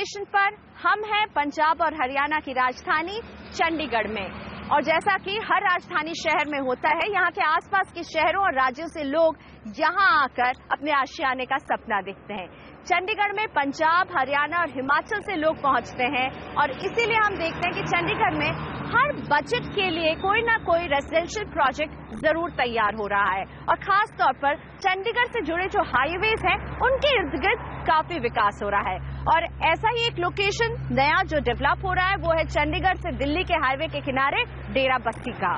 Location पर हम हैं पंजाब और हरियाणा की राजधानी चंडीगढ़ में। और जैसा कि हर राजधानी शहर में होता है, यहाँ के आसपास के शहरों और राज्यों से लोग यहाँ आकर अपने आशियाने का सपना देखते हैं। चंडीगढ़ में पंजाब, हरियाणा और हिमाचल से लोग पहुंचते हैं और इसीलिए हम देखते हैं कि चंडीगढ़ में हर बजट के लिए कोई ना कोई रेजिडेंशियल प्रोजेक्ट जरूर तैयार हो रहा है। और खास तौर पर चंडीगढ़ से जुड़े जो हाईवेज हैं, उनके इर्द गिर्द काफी विकास हो रहा है। और ऐसा ही एक लोकेशन नया जो डेवलप हो रहा है, वो है चंडीगढ़ से दिल्ली के हाईवे के किनारे डेरा बस्सी का।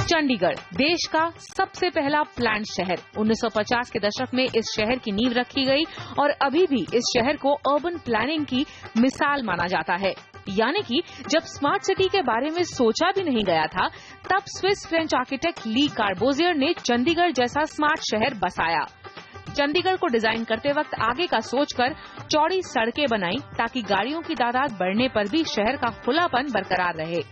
चंडीगढ़ देश का सबसे पहला प्लान्ड शहर। 1950 के दशक में इस शहर की नींव रखी गई और अभी भी इस शहर को अर्बन प्लानिंग की मिसाल माना जाता है। यानी कि जब स्मार्ट सिटी के बारे में सोचा भी नहीं गया था, तब स्विस फ्रेंच आर्किटेक्ट ली कार्बोजियर ने चंडीगढ़ जैसा स्मार्ट शहर बसाया। चंडीगढ़ को डिजाइन करते वक्त आगे का सोचकर चौड़ी सड़कें बनाई ताकि गाड़ियों की तादाद बढ़ने पर भी शहर का खुलापन बरकरार रहे।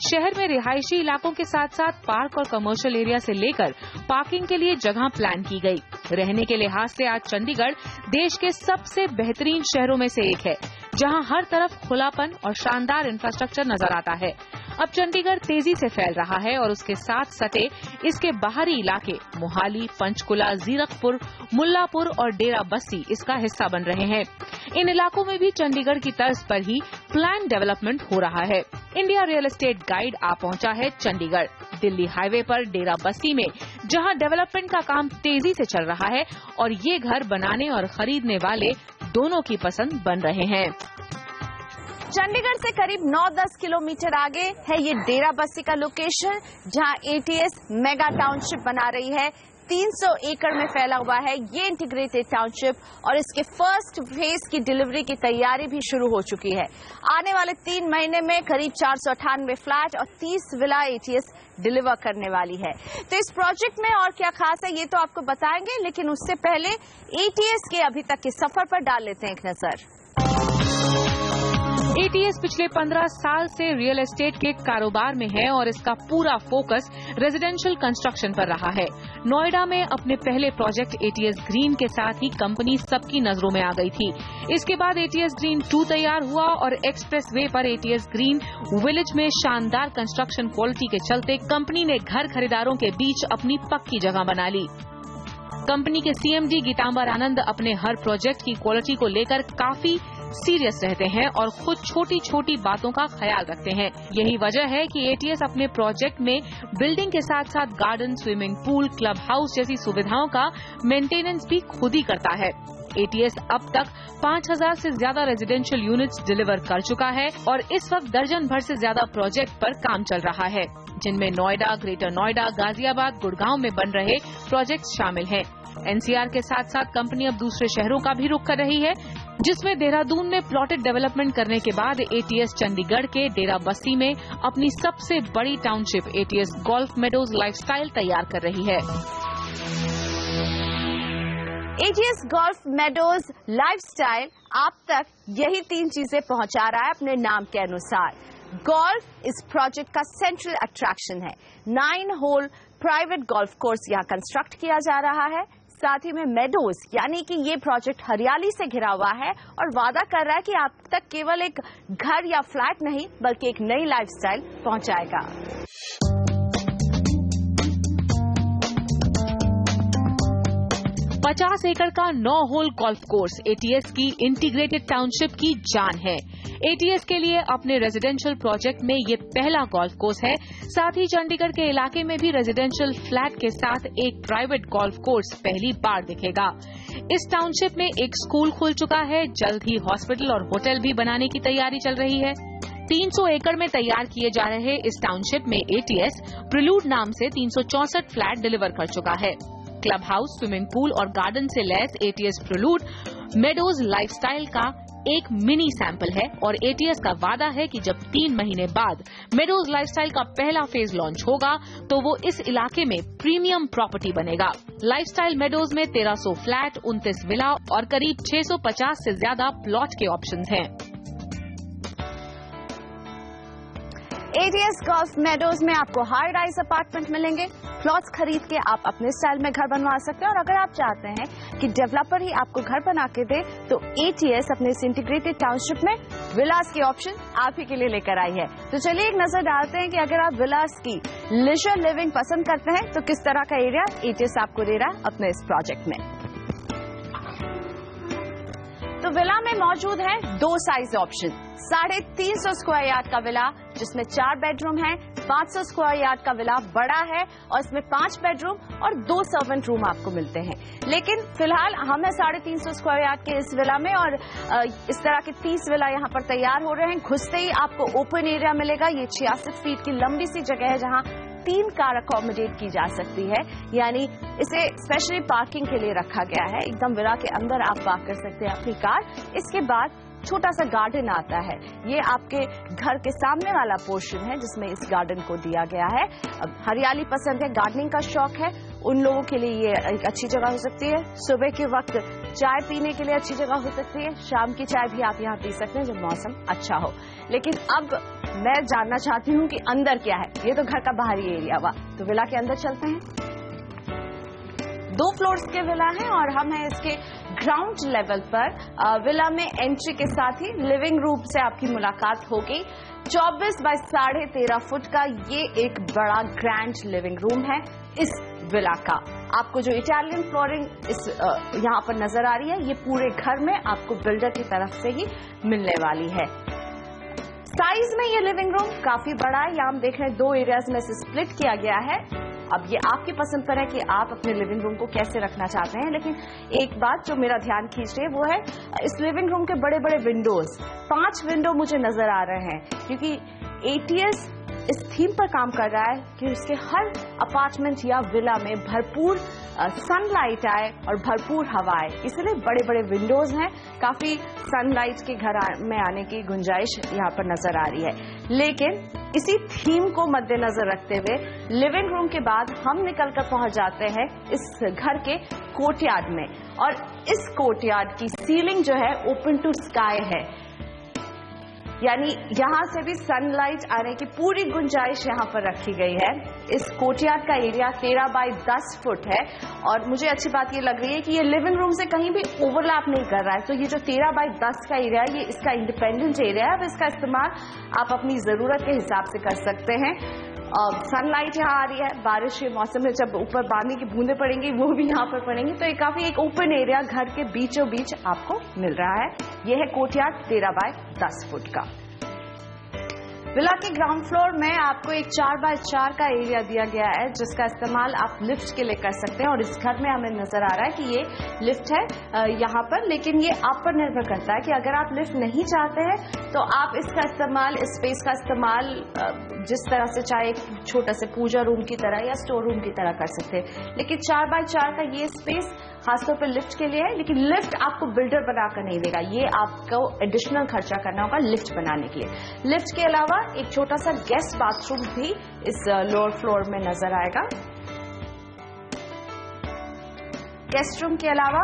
शहर में रिहायशी इलाकों के साथ साथ पार्क और कमर्शियल एरिया से लेकर पार्किंग के लिए जगह प्लान की गई। रहने के लिहाज से आज चंडीगढ़ देश के सबसे बेहतरीन शहरों में से एक है, जहां हर तरफ खुलापन और शानदार इंफ्रास्ट्रक्चर नजर आता है। अब चंडीगढ़ तेजी से फैल रहा है और उसके साथ सटे इसके बाहरी इलाके मोहाली, पंचकुला, जीरकपुर, मुल्लापुर और डेरा बस्सी इसका हिस्सा बन रहे हैं। इन इलाकों में भी चंडीगढ़ की तर्ज पर ही प्लान डेवलपमेंट हो रहा है। इंडिया रियल एस्टेट गाइड आ पहुंचा है चंडीगढ़ दिल्ली हाईवे पर डेरा बस्सी में, जहां डेवलपमेंट का काम तेजी से चल रहा है और ये घर बनाने और खरीदने वाले दोनों की पसंद बन रहे हैं। चंडीगढ़ से करीब 9-10 किलोमीटर आगे है ये डेरा बस्सी का लोकेशन, जहां ATS मेगा टाउनशिप बना रही है। 300 एकड़ में फैला हुआ है ये इंटीग्रेटेड टाउनशिप और इसके फर्स्ट फेज की डिलीवरी की तैयारी भी शुरू हो चुकी है। आने वाले 3 महीने में करीब 498 फ्लैट और 30 विला ATS डिलीवर करने वाली है। तो इस प्रोजेक्ट में और क्या खास है, ये तो आपको बताएंगे, लेकिन उससे पहले ATS के अभी तक के सफर पर डाल लेते हैं एक नजर। ATS पिछले 15 साल से रियल एस्टेट के कारोबार में है और इसका पूरा फोकस रेजिडेंशियल कंस्ट्रक्शन पर रहा है। नोएडा में अपने पहले प्रोजेक्ट ATS ग्रीन के साथ ही कंपनी सबकी नजरों में आ गई थी। इसके बाद ATS ग्रीन 2 तैयार हुआ और एक्सप्रेस वे पर ATS ग्रीन विलेज में शानदार कंस्ट्रक्शन क्वालिटी के चलते कंपनी ने घर खरीदारों के बीच अपनी पक्की जगह बना ली। कंपनी के CMD गीतांबर आनंद अपने हर प्रोजेक्ट की क्वालिटी को लेकर काफी सीरियस रहते हैं और खुद छोटी छोटी बातों का ख्याल रखते हैं। यही वजह है कि ATS अपने प्रोजेक्ट में बिल्डिंग के साथ साथ garden, swimming pool, club house जैसी सुविधाओं का मेंटेनेंस भी खुद ही करता है। ATS अब तक 5000 से ज्यादा रेजिडेंशियल यूनिट्स डिलीवर कर चुका है और इस वक्त दर्जन भर से ज्यादा प्रोजेक्ट पर काम चल रहा है, जिनमें नोएडा, ग्रेटर नोएडा, गाजियाबाद, गुड़गांव में बन रहे प्रोजेक्ट शामिल हैं। NCR के साथ साथ कंपनी अब दूसरे शहरों का भी रुख कर रही है, जिसमें देहरादून में प्लॉटेड डेवलपमेंट करने के बाद ATS चंडीगढ़ के डेरा बस्सी में अपनी सबसे बड़ी township ATS golf meadows lifestyle तैयार कर रही है। ATS गोल्फ मेडोज लाइफस्टाइल आप तक यही 3 चीजें पहुंचा रहा है अपने नाम के अनुसार। गोल्फ इस प्रोजेक्ट का सेंट्रल अट्रैक्शन है। 9 होल प्राइवेट गोल्फ कोर्स यहाँ कंस्ट्रक्ट किया जा रहा है। साथ ही में मेडोज, यानी कि ये प्रोजेक्ट हरियाली से घिरा हुआ है और वादा कर रहा है कि आप तक केवल एक घर या फ्लैट नहीं, बल्कि एक नई लाइफस्टाइल पहुंचाएगा। $50 एकड़ का 9 होल गोल्फ कोर्स ATS की इंटीग्रेटेड टाउनशिप की जान है। ATS के लिए अपने रेजिडेंशियल प्रोजेक्ट में ये पहला गोल्फ कोर्स है। साथ ही चंडीगढ़ के इलाके में भी रेजिडेंशियल फ्लैट के साथ एक प्राइवेट गोल्फ कोर्स पहली बार दिखेगा। इस टाउनशिप में एक स्कूल खुल चुका है। जल्द ही हॉस्पिटल और होटल भी बनाने की तैयारी चल रही है। 300 एकड़ में तैयार किए जा रहे इस टाउनशिप में ATS प्रिलूड नाम से 364 फ्लैट डिलीवर कर चुका है। क्लब हाउस, स्विमिंग पूल और गार्डन से lace ATS prelude meadows lifestyle का एक मिनी सैंपल है और ATS का वादा है कि जब 3 महीने बाद मेडोज लाइफस्टाइल का पहला फेज लॉन्च होगा तो वो इस इलाके में प्रीमियम प्रॉपर्टी बनेगा। लाइफस्टाइल मेडोज में 1300 फ्लैट, 29 विला और करीब 650 से ज्यादा प्लॉट के ऑप्शंस हैं। ATS गोल्फ मेडोज में आपको हाई राइज अपार्टमेंट मिलेंगे। प्लॉट्स खरीद के आप अपने स्टाइल में घर बनवा सकते हैं और अगर आप चाहते हैं कि डेवलपर ही आपको घर बना के दे तो ATS अपने इस इंटीग्रेटेड टाउनशिप में विलास की ऑप्शन आप ही के लिए लेकर आई है। तो चलिए एक नजर डालते हैं कि अगर आप विलास की लिजर लिविंग पसंद करते हैं तो किस तरह का एरिया ATS आपको दे रहा है अपने इस प्रोजेक्ट में। तो विला में मौजूद है 2 साइज ऑप्शन। 350 स्क्वायर यार्ड का विला जिसमें 4 बेडरूम है, 500 स्क्वायर यार्ड का विला बड़ा है और इसमें 5 बेडरूम और 2 सर्वेंट रूम आपको मिलते हैं। लेकिन फिलहाल हम है 350 स्क्वायर यार्ड के इस विला में और इस तरह के 30 विला यहाँ पर तैयार हो रहे हैं। घुसते ही आपको ओपन एरिया मिलेगा। ये 66 फीट की लंबी सी जगह है जहाँ 3 कार अकोमोडेट की जा सकती है, यानी इसे स्पेशली पार्किंग के लिए रखा गया है। एकदम विला के अंदर आप पार्क कर सकते हैं अपनी कार। इसके बाद छोटा सा गार्डन आता है। ये आपके घर के सामने वाला पोर्शन है जिसमें इस गार्डन को दिया गया है। अब हरियाली पसंद है, गार्डनिंग का शौक है, उन लोगों के लिए ये एक अच्छी जगह हो सकती है। सुबह के वक्त चाय पीने के लिए अच्छी जगह हो सकती है। शाम की चाय भी आप यहाँ पी सकते हैं जब मौसम अच्छा हो। लेकिन अब मैं जानना चाहती हूँ कि अंदर क्या है। ये तो घर का बाहरी एरिया हुआ, तो विला के अंदर चलते हैं। 2 फ्लोर्स के विला हैं और हम हैं इसके ग्राउंड लेवल पर। विला में एंट्री के साथ ही लिविंग रूम से आपकी मुलाकात होगी। 24 बाय 13.5 फुट का ये एक बड़ा ग्रैंड लिविंग रूम है इस विला का। आपको जो इटालियन फ्लोरिंग इस यहाँ पर नजर आ रही है ये पूरे घर में आपको बिल्डर की तरफ से ही मिलने वाली है। साइज में ये लिविंग रूम काफी बड़ा है। यहाँ हम देख रहे हैं 2 एरियाज में से स्प्लिट किया गया है। अब ये आपकी पसंद पर है कि आप अपने लिविंग रूम को कैसे रखना चाहते हैं। लेकिन एक बात जो मेरा ध्यान खींच रही है वो है इस लिविंग रूम के बड़े बड़े विंडोज। 5 विंडो मुझे नजर आ रहे हैं क्योंकि ATS इस थीम पर काम कर रहा है कि उसके हर अपार्टमेंट या विला में भरपूर सनलाइट आए और भरपूर हवा आए, इसलिए बड़े बड़े विंडोज हैं। काफी सनलाइट के घर में आने की गुंजाइश यहाँ पर नजर आ रही है। लेकिन इसी थीम को मद्देनजर रखते हुए लिविंग रूम के बाद हम निकलकर पहुंच जाते हैं इस घर के कोर्टयार्ड में और इस कोर्टयार्ड की सीलिंग जो है ओपन टू स्काई है, यानी यहां से भी सनलाइट आने की पूरी गुंजाइश यहां पर रखी गई है। इस कोर्टयार्ड का एरिया 13 बाय 10 फुट है और मुझे अच्छी बात ये लग रही है कि ये लिविंग रूम से कहीं भी ओवरलैप नहीं कर रहा है। तो ये जो 13 बाय 10 का एरिया है ये इसका इंडिपेंडेंट एरिया है। अब इसका इस्तेमाल आप अपनी जरूरत के हिसाब से कर सकते हैं। सनलाइट यहाँ आ रही है, बारिश के मौसम में जब ऊपर पानी की बूंदें पड़ेंगी वो भी यहाँ पर पड़ेंगी, तो ये काफी एक ओपन एरिया घर के बीचों बीच आपको मिल रहा है। ये है कोर्टयार्ड 13 बाय 10 फुट का। विला के ग्राउंड फ्लोर में आपको एक 4 बाय 4 का एरिया दिया गया है जिसका इस्तेमाल आप लिफ्ट के लिए कर सकते हैं और इस घर में हमें नजर आ रहा है कि ये लिफ्ट है यहाँ पर। लेकिन ये आप पर निर्भर करता है कि अगर आप लिफ्ट नहीं चाहते हैं तो आप इसका इस्तेमाल, इस स्पेस का इस्तेमाल जिस तरह से चाहे एक छोटा से पूजा रूम की तरह या स्टोर रूम की तरह कर सकते हैं। लेकिन 4 बाय 4 का ये स्पेस खासतौर पर लिफ्ट के लिए है, लेकिन लिफ्ट आपको बिल्डर बनाकर नहीं देगा, ये आपको एडिशनल खर्चा करना होगा लिफ्ट बनाने के लिए। लिफ्ट के अलावा एक छोटा सा गेस्ट बाथरूम भी इस लोअर फ्लोर में नजर आएगा। गेस्ट रूम के अलावा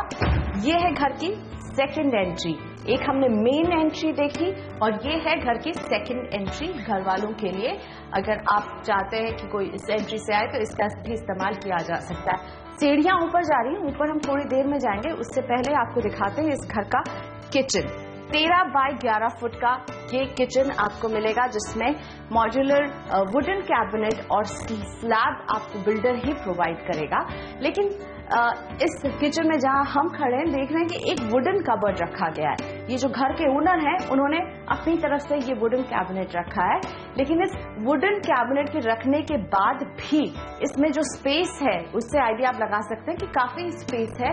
ये है घर की सेकंड एंट्री। एक हमने मेन एंट्री देखी और ये है घर की सेकंड एंट्री घर वालों के लिए। अगर आप चाहते हैं कि कोई इस एंट्री से आए तो इसका भी इस्तेमाल किया जा सकता है। सीढ़ियां ऊपर जा रही हैं, ऊपर हम थोड़ी देर में जाएंगे, उससे पहले आपको दिखाते हैं इस घर का किचन। 13 बाय 11 फुट का ये किचन आपको मिलेगा जिसमें मॉड्यूलर वुडन कैबिनेट और स्लैब आपको बिल्डर ही प्रोवाइड करेगा। लेकिन इस किचन में जहां हम खड़े हैं देख रहे हैं कि एक वुडन कबर्ड रखा गया है। ये जो घर के ओनर हैं उन्होंने अपनी तरफ से ये वुडन कैबिनेट रखा है, लेकिन इस वुडन कैबिनेट के रखने के बाद भी इसमें जो स्पेस है उससे आइडिया आप लगा सकते हैं कि काफी स्पेस है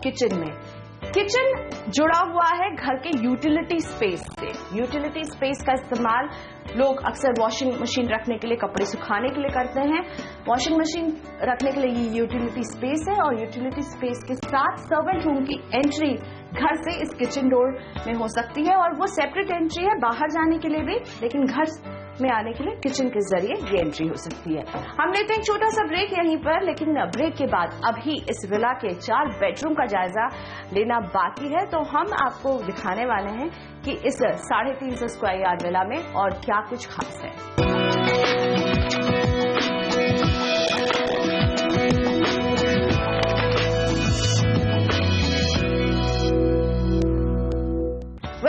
किचन में। किचन जुड़ा हुआ है घर के यूटिलिटी स्पेस से। यूटिलिटी स्पेस का इस्तेमाल लोग अक्सर वॉशिंग मशीन रखने के लिए, कपड़े सुखाने के लिए करते हैं। वॉशिंग मशीन रखने के लिए ये यूटिलिटी स्पेस है और यूटिलिटी स्पेस के साथ सर्वेंट रूम की एंट्री घर से इस किचन डोर में हो सकती है और वो सेपरेट एंट्री है बाहर जाने के लिए भी, लेकिन घर में आने के लिए किचन के जरिए ये एंट्री हो सकती है। हम लेते हैं एक छोटा सा ब्रेक यहीं पर, लेकिन ब्रेक के बाद अभी इस विला के 4 बेडरूम का जायजा लेना बाकी है, तो हम आपको दिखाने वाले हैं कि इस 350 स्क्वायर यार्ड विला में और क्या कुछ खास है।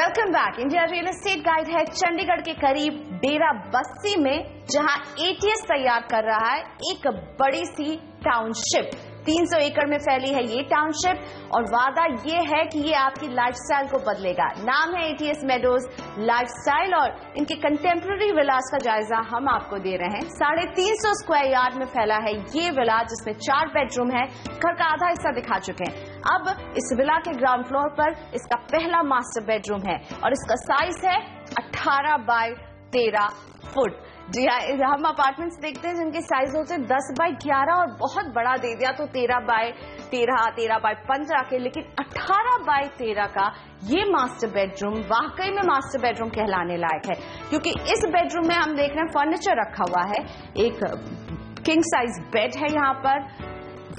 Welcome back. India real estate guide है चंडीगढ़ के करीब डेरा बस्सी में, जहां एटीएस तैयार कर रहा है एक बड़ी सी टाउनशिप। 300 एकड़ में फैली है ये टाउनशिप और वादा ये है कि ये आपकी लाइफस्टाइल को बदलेगा। नाम है एटीएस मेडोज लाइफस्टाइल और इनके कंटेम्प्रेरी विलास का जायजा हम आपको दे रहे हैं। 350 स्क्वायर यार्ड में फैला है ये विला, जिसमें 4 बेडरूम है। घर का आधा हिस्सा दिखा चुके हैं। अब इस विला के ग्राउंड फ्लोर पर इसका पहला मास्टर बेडरूम है और इसका साइज है 18 बाय 13 फुट। जी हाँ, हम अपार्टमेंट्स देखते हैं जिनके साइज होते हैं 10 बाय 11 और बहुत बड़ा दे दिया तो 13 बाय 13, 13 बाय 15 के, लेकिन 18 बाय 13 का ये मास्टर बेडरूम वाकई में मास्टर बेडरूम कहलाने लायक है, क्योंकि इस बेडरूम में हम देख रहे हैं फर्नीचर रखा हुआ है। एक किंग साइज बेड है, यहाँ पर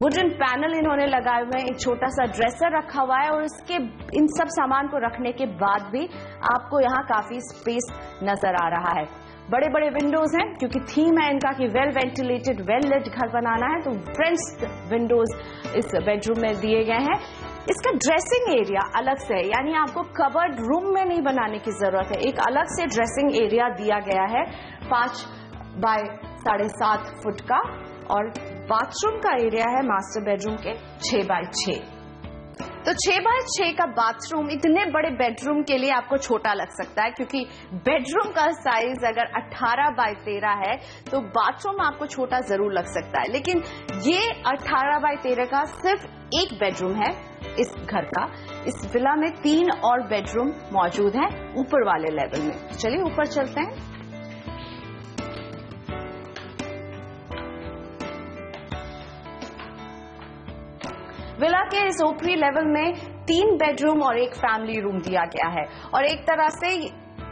वुडन पैनल इन्होंने लगाए हुए हैं, एक छोटा सा ड्रेसर रखा हुआ है और इसके इन सब सामान को रखने के बाद भी आपको यहाँ काफी स्पेस नजर आ रहा है। बड़े बड़े विंडोज हैं, क्योंकि थीम है इनका कि वेल वेंटिलेटेड वेल लिट घर बनाना है, तो फ्रेंच विंडोज इस बेडरूम में दिए गए हैं। इसका ड्रेसिंग एरिया अलग से है, यानी आपको कवर्ड रूम में नहीं बनाने की जरूरत है। एक अलग से ड्रेसिंग एरिया दिया गया है 5 बाय 7.5 फुट का, और बाथरूम का एरिया है मास्टर बेडरूम के 6 बाय 6। तो 6 बाय 6 का बाथरूम इतने बड़े बेडरूम के लिए आपको छोटा लग सकता है, क्योंकि बेडरूम का साइज अगर 18 बाय 13 है तो बाथरूम आपको छोटा जरूर लग सकता है। लेकिन ये 18 बाय 13 का सिर्फ एक बेडरूम है इस घर का। इस विला में 3 और बेडरूम मौजूद हैं ऊपर वाले लेवल में। चलिए ऊपर चलते हैं। विला के इस ऊपरी लेवल में 3 बेडरूम और एक फैमिली रूम दिया गया है, और एक तरह से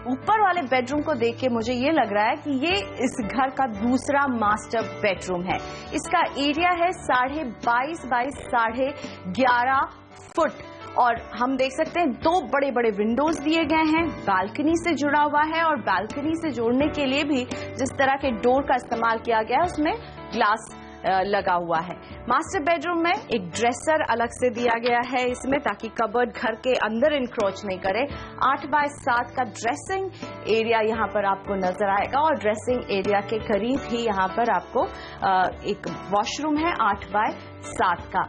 ऊपर वाले बेडरूम को देख के मुझे ये लग रहा है कि ये इस घर का दूसरा मास्टर बेडरूम है। इसका एरिया है 22.5 बाय 11.5 फुट, और हम देख सकते हैं 2 बड़े बड़े विंडोज दिए गए हैं, बालकनी से जुड़ा हुआ है, और बालकनी से जोड़ने के लिए भी जिस तरह के डोर का इस्तेमाल किया गया है उसमें ग्लास लगा हुआ है। मास्टर बेडरूम में एक ड्रेसर अलग से दिया गया है इसमें, ताकि कबर्ड घर के अंदर इंक्रोच नहीं करे। 8 बाय 7 का ड्रेसिंग एरिया यहाँ पर आपको नजर आएगा, और ड्रेसिंग एरिया के करीब ही यहाँ पर आपको एक वॉशरूम है 8 बाय 7 का।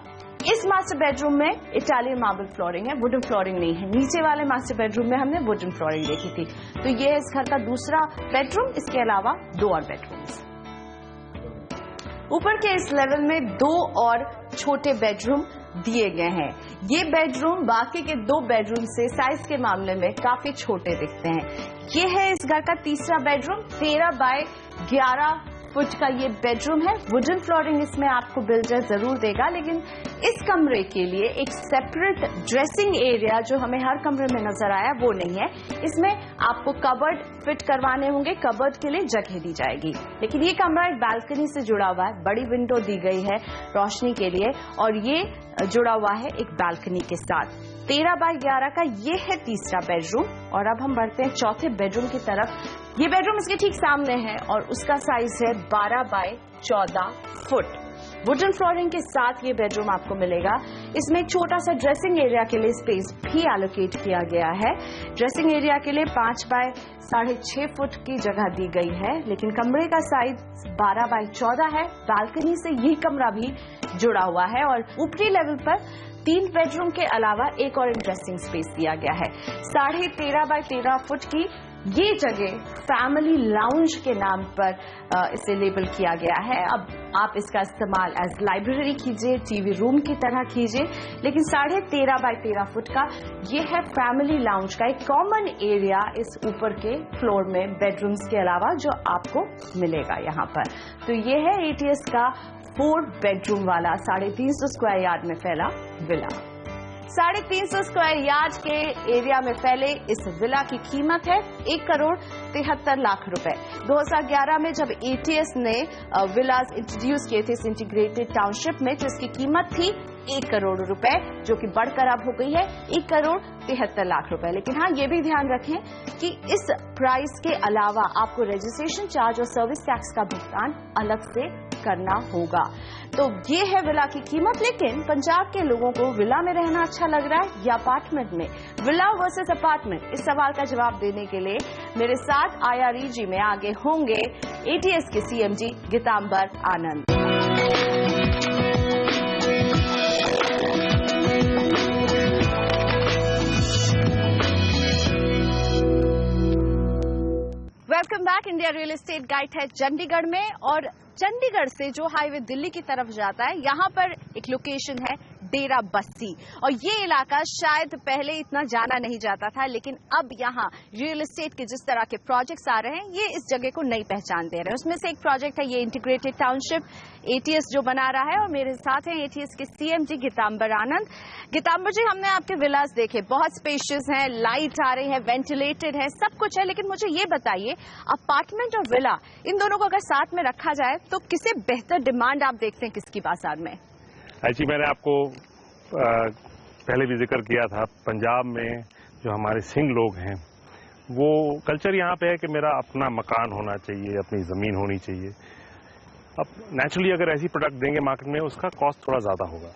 इस मास्टर बेडरूम में इटालियन मार्बल फ्लोरिंग है, वुडन फ्लोरिंग नहीं है। नीचे वाले मास्टर बेडरूम में हमने वुडन फ्लोरिंग देखी थी। तो ये है इस घर का दूसरा बेडरूम। इसके अलावा 2 और बेडरूम्स। ऊपर के इस लेवल में 2 और छोटे बेडरूम दिए गए हैं। ये बेडरूम बाकी के 2 बेडरूम से साइज के मामले में काफी छोटे दिखते हैं। ये है इस घर का तीसरा बेडरूम। 13 बाय 11 फुट का ये बेडरूम है। वुडन फ्लोरिंग इसमें आपको बिल्डर जरूर देगा, लेकिन इस कमरे के लिए एक सेपरेट ड्रेसिंग एरिया जो हमें हर कमरे में नजर आया वो नहीं है। इसमें आपको कबर्ड फिट करवाने होंगे, कबर्ड के लिए जगह दी जाएगी। लेकिन ये कमरा एक बालकनी से जुड़ा हुआ है, बड़ी विंडो दी गई है रोशनी के लिए, और ये जुड़ा हुआ है एक बालकनी के साथ। 13 बाय 11 का ये है तीसरा बेडरूम, और अब हम बढ़ते हैं चौथे बेडरूम की तरफ। ये बेडरूम इसके ठीक सामने है और उसका साइज है 12 बाय 14 फुट। वुडन फ्लोरिंग के साथ ये बेडरूम आपको मिलेगा। इसमें एक छोटा सा ड्रेसिंग एरिया के लिए स्पेस भी एलोकेट किया गया है। ड्रेसिंग एरिया के लिए 5 बाय 6.5 फुट की जगह दी गई है, लेकिन कमरे का साइज 12 बाय 14 है। बालकनी से ये कमरा भी जुड़ा हुआ है, और ऊपरी लेवल पर 3 बेडरूम के अलावा एक और ड्रेसिंग स्पेस दिया गया है। 13.5 बाय 13 फुट की ये जगह फैमिली लाउंज के नाम पर इसे लेबल किया गया है। अब आप इसका इस्तेमाल एज लाइब्रेरी कीजिए, टीवी रूम की तरह कीजिए, लेकिन 13.5 बाय 13 फुट का ये है फैमिली लाउंज का एक कॉमन एरिया इस ऊपर के फ्लोर में बेडरूम्स के अलावा जो आपको मिलेगा यहाँ पर। तो ये है एटीएस का 4 बेडरूम वाला 350 स्क्वायर यार्ड में फैला विला। 350 स्क्वायर यार्ड के एरिया में फैले इस विला की कीमत है 1,73,00,000 रुपए। 2011 में जब एटीएस ने विलास इंट्रोड्यूस किए थे इस इंटीग्रेटेड टाउनशिप में, तो इसकी कीमत थी 1 करोड़ रुपए, जो कि बढ़कर अब हो गई है 1,73,00,000 रुपए। लेकिन हाँ, ये भी ध्यान रखें कि इस प्राइस के अलावा आपको रजिस्ट्रेशन चार्ज और सर्विस टैक्स का भुगतान अलग से करना होगा। तो ये है विला की कीमत। लेकिन पंजाब के लोगों को विला में रहना अच्छा लग रहा है या अपार्टमेंट में? विला वर्सेस अपार्टमेंट, इस सवाल का जवाब देने के लिए मेरे साथ IREG में आगे होंगे ATS के CMD Geetambar Anand. Welcome back. India real estate guide है चंडीगढ़ में, और चंडीगढ़ से जो हाईवे दिल्ली की तरफ जाता है, यहाँ पर एक लोकेशन है डेरा बस्सी। और ये इलाका शायद पहले इतना जाना नहीं जाता था, लेकिन अब यहाँ रियल एस्टेट के जिस तरह के प्रोजेक्ट्स आ रहे हैं, ये इस जगह को नई पहचान दे रहे हैं। उसमें से एक प्रोजेक्ट है ये इंटीग्रेटेड टाउनशिप ATS जो बना रहा है, और मेरे साथ हैं ATS के CMD गीतांबर आनंद। गीतांबर जी, हमने आपके विलास देखे, बहुत स्पेशियस हैं, लाइट आ रही है, वेंटिलेटेड है, सब कुछ है, लेकिन मुझे ये बताइए, अपार्टमेंट और विला, इन दोनों को अगर साथ में रखा जाए तो किसे बेहतर डिमांड आप देखते हैं किसकी बाजार में? जी, मैंने आपको पहले भी जिक्र किया था, पंजाब में जो हमारे सिंह लोग हैं, वो कल्चर यहाँ पे है कि मेरा अपना मकान होना चाहिए, अपनी ज़मीन होनी चाहिए। अब नेचुरली अगर ऐसी प्रोडक्ट देंगे मार्केट में, उसका कॉस्ट थोड़ा ज़्यादा होगा,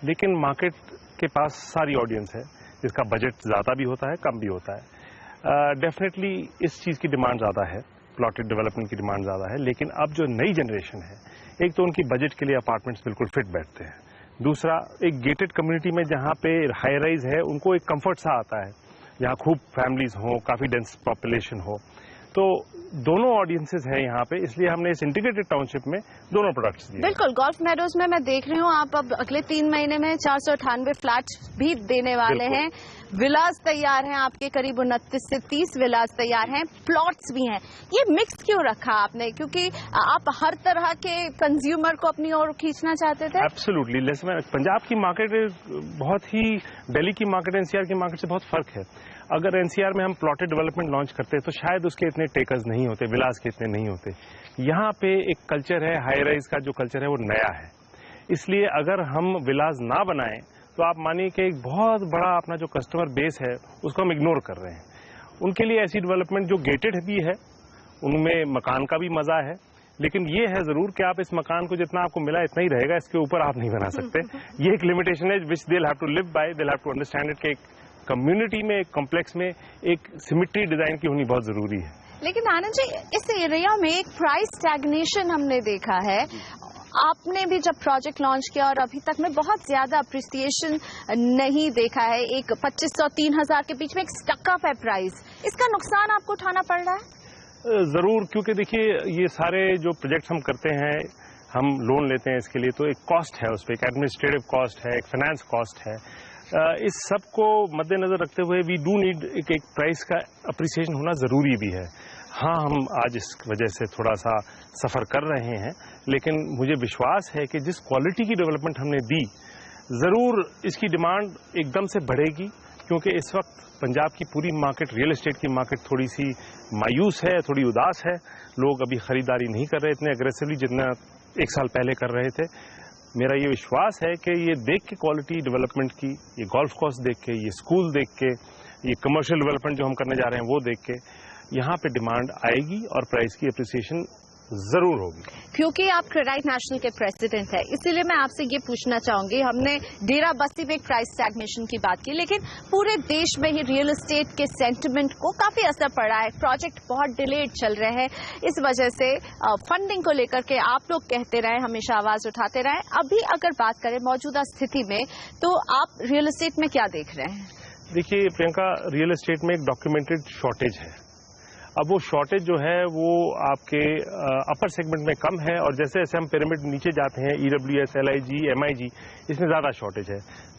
लेकिन मार्केट के पास सारी ऑडियंस है जिसका बजट ज़्यादा भी होता है, कम भी होता है। डेफिनेटली इस चीज़ की डिमांड ज़्यादा है, प्लॉटेड डेवलपमेंट की डिमांड ज़्यादा है। लेकिन अब जो नई जनरेशन है, एक तो उनकी बजट के लिए अपार्टमेंट्स बिल्कुल फिट बैठते हैं, दूसरा एक गेटेड कम्युनिटी में जहाँ पे हाई राइज है, उनको एक कंफर्ट सा आता है, जहाँ खूब फैमिलीज हो, काफ़ी डेंस पॉपुलेशन हो। तो दोनों ऑडियंसेस हैं यहाँ पे, इसलिए हमने इस इंटीग्रेटेड टाउनशिप में दोनों प्रोडक्ट्स दिए। बिल्कुल। गोल्फ मेडोज में मैं देख रही हूँ आप अब अगले 3 महीने में 498 फ्लैट्स भी देने वाले हैं। विलास तैयार हैं आपके, करीब 29 से 30 विलास तैयार हैं, प्लॉट्स भी हैं। ये मिक्स क्यों रखा आपने? क्योंकि आप हर तरह के कंज्यूमर को अपनी ओर खींचना चाहते थे। एब्सोल्युटली। पंजाब की मार्केट बहुत ही दिल्ली की मार्केट, NCR की मार्केट से बहुत फर्क है। अगर NCR में हम प्लॉटेड डेवलपमेंट लॉन्च करते तो शायद उसके इतने टेकर्स नहीं होते, विलास के इतने नहीं होते। यहाँ पे एक कल्चर है, हाई राइज का जो कल्चर है वो नया है, इसलिए अगर हम विलास ना बनाएं तो आप मानिए कि एक बहुत बड़ा अपना जो कस्टमर बेस है उसको हम इग्नोर कर रहे हैं। उनके लिए ऐसी डेवलपमेंट जो गेटेड भी है, उनमें मकान का भी मजा है, लेकिन ये है जरूर कि आप इस मकान को जितना आपको मिला इतना ही रहेगा, इसके ऊपर आप नहीं बना सकते। ये एक लिमिटेशन है which they have to live by, they have to understand it कि एक कम्युनिटी में, एक कॉम्प्लेक्स में एक सिमेट्री डिजाइन की होनी बहुत जरूरी है। लेकिन आनंद जी, इस एरिया में एक प्राइस स्टैग्नेशन हमने देखा है। आपने भी जब प्रोजेक्ट लॉन्च किया और अभी तक में बहुत ज्यादा अप्रिसिएशन नहीं देखा है, एक 2500-3000 के बीच में एक स्टकअप है प्राइस, इसका नुकसान आपको उठाना पड़ रहा है? जरूर, क्योंकि देखिए ये सारे जो प्रोजेक्ट्स हम करते हैं, हम लोन लेते हैं इसके लिए, तो एक कॉस्ट है, उस पर एक एडमिनिस्ट्रेटिव कॉस्ट है, एक फाइनेंस कॉस्ट है। इस सब को मद्देनजर रखते हुए वी डू नीड एक प्राइस का अप्रिसिएशन होना जरूरी भी है। हाँ, हम आज इस वजह से थोड़ा सा सफर कर रहे हैं, लेकिन मुझे विश्वास है कि जिस क्वालिटी की डेवलपमेंट हमने दी, जरूर इसकी डिमांड एकदम से बढ़ेगी, क्योंकि इस वक्त पंजाब की पूरी मार्केट, रियल एस्टेट की मार्केट थोड़ी सी मायूस है, थोड़ी उदास है। लोग अभी खरीदारी नहीं कर रहे इतने एग्रेसिवली जितना 1 साल पहले कर रहे थे। मेरा ये विश्वास है कि ये देख के क्वालिटी डेवलपमेंट की, ये गोल्फ कोर्स देख के, ये स्कूल देख के, ये कमर्शियल डेवलपमेंट जो हम करने जा रहे हैं वो देख के, यहाँ पे डिमांड आएगी और प्राइस की अप्रिसिएशन जरूर होगी। क्योंकि आप क्रेडाइट नेशनल के प्रेसिडेंट हैं, इसीलिए मैं आपसे ये पूछना चाहूंगी, हमने डेरा बस्सी में एक प्राइस स्टैग्नेशन की बात की, लेकिन पूरे देश में ही रियल एस्टेट के सेंटिमेंट को काफी असर पड़ा है। प्रोजेक्ट बहुत डिलेड चल रहे हैं, इस वजह से फंडिंग को लेकर के आप लोग कहते रहे, हमेशा आवाज उठाते रहे। अभी अगर बात करें मौजूदा स्थिति में, तो आप रियल एस्टेट में क्या देख रहे हैं? देखिए प्रियंका, रियल एस्टेट में एक डॉक्यूमेंटेड शॉर्टेज है। अब वो शॉर्टेज जो है वो आपके अपर सेगमेंट में कम है, और जैसे जैसे हम पिरामिड नीचे जाते हैं, EWS, LIG, MIG, इसमें ज़्यादा शॉर्टेज है।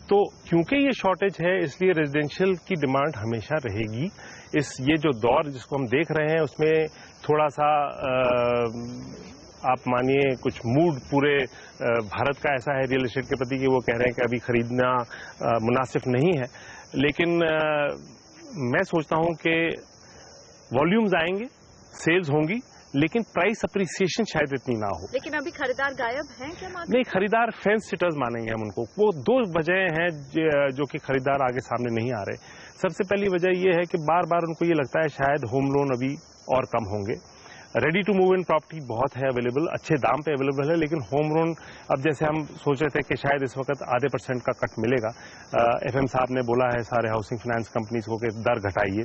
तो क्योंकि ये शॉर्टेज है, इसलिए रेजिडेंशियल की डिमांड हमेशा रहेगी। ये जो दौर जिसको हम देख रहे हैं, उसमें थोड़ा सा आप मानिए कुछ मूड पूरे भारत का ऐसा है रियल एस्टेट के प्रति कि वो कह रहे हैं कि अभी खरीदना मुनासिब नहीं है। लेकिन मैं सोचता हूं कि वॉल्यूम्स आएंगे, सेल्स होंगी, लेकिन प्राइस अप्रिसिएशन शायद इतनी ना हो। लेकिन अभी खरीदार गायब हैं क्या? नहीं, खरीदार फेंस सिटर्स मानेंगे हम उनको। वो 2 वजह हैं जो कि खरीदार आगे सामने नहीं आ रहे। सबसे पहली वजह ये है कि बार बार उनको ये लगता है शायद होम लोन अभी और कम होंगे। Ready to move in property बहुत है अवेलेबल, अच्छे दाम पे अवेलेबल है, लेकिन होम लोन अब जैसे हम सोच रहे थे कि शायद इस वक्त आधे % का कट मिलेगा। FM साहब ने बोला है सारे हाउसिंग फाइनेंस कंपनीज को कि दर घटाइए,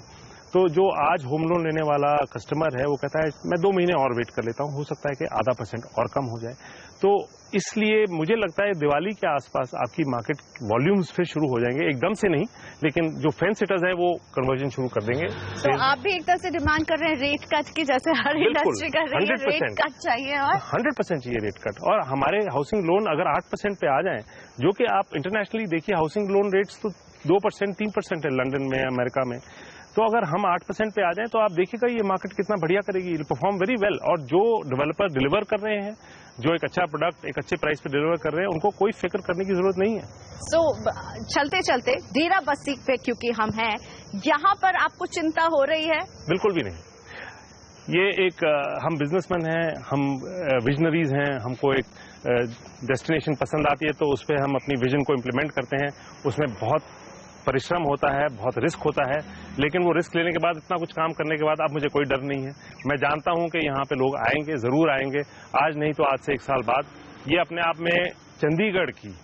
तो जो आज होम लोन लेने वाला कस्टमर है वो कहता है मैं 2 महीने और वेट कर लेता हूं, हो सकता है कि आधा % और कम हो जाए। तो इसलिए मुझे लगता है दिवाली के आसपास आपकी मार्केट वॉल्यूम्स फिर शुरू हो जाएंगे, एकदम से नहीं, लेकिन जो फेंस सिटर्स है वो कन्वर्जन शुरू कर देंगे। तो आप भी एक तरह से डिमांड कर रहे हैं रेट कट की, जैसे हर इंडस्ट्री कर रही है, रेट कट चाहिए और 100% चाहिए रेट कट। और हमारे हाउसिंग लोन अगर 8% पे आ जाएं, जो कि आप इंटरनेशनली देखिए हाउसिंग लोन रेट्स तो 2% 3% है लंदन में, अमेरिका में, तो अगर हम 8% पे आ जाएं तो आप देखिएगा ये मार्केट कितना बढ़िया करेगी, परफॉर्म वेरी वेल। और जो डेवलपर डिलीवर कर रहे हैं, जो एक अच्छा प्रोडक्ट एक अच्छे प्राइस पे डिलीवर कर रहे हैं, उनको कोई फिक्र करने की जरूरत नहीं है। चलते चलते डेरा बस्सी पे क्योंकि हम हैं, यहाँ पर आपको चिंता हो रही है? बिल्कुल भी नहीं। ये एक हम बिजनेसमैन हैं, हम विजनरीज हैं, हमको एक डेस्टिनेशन पसंद आती है तो उस पर हम अपनी विजन को इम्प्लीमेंट करते हैं। उसमें बहुत परिश्रम होता है, बहुत रिस्क होता है, लेकिन वो रिस्क लेने के बाद, इतना कुछ काम करने के बाद अब मुझे कोई डर नहीं है। मैं जानता हूं कि यहाँ पे लोग आएंगे, जरूर आएंगे, आज नहीं तो आज से 1 साल बाद ये अपने आप में चंडीगढ़ की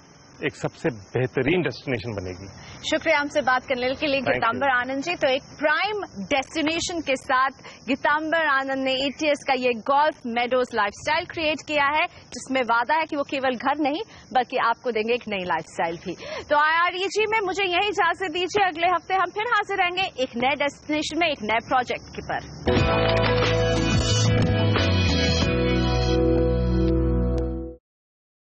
एक सबसे बेहतरीन डेस्टिनेशन बनेगी। शुक्रिया हमसे बात करने के लिए गीतांबर आनंद जी। तो एक प्राइम डेस्टिनेशन के साथ गीतांबर आनंद ने ETS का ये गोल्फ मेडोज लाइफस्टाइल क्रिएट किया है, जिसमें वादा है कि वो केवल घर नहीं बल्कि आपको देंगे एक नई लाइफस्टाइल भी। तो IREG में मुझे यही इजाजत दीजिए, अगले हफ्ते हम फिर हाजिर रहेंगे एक नए डेस्टिनेशन में, एक नए प्रोजेक्ट के पर।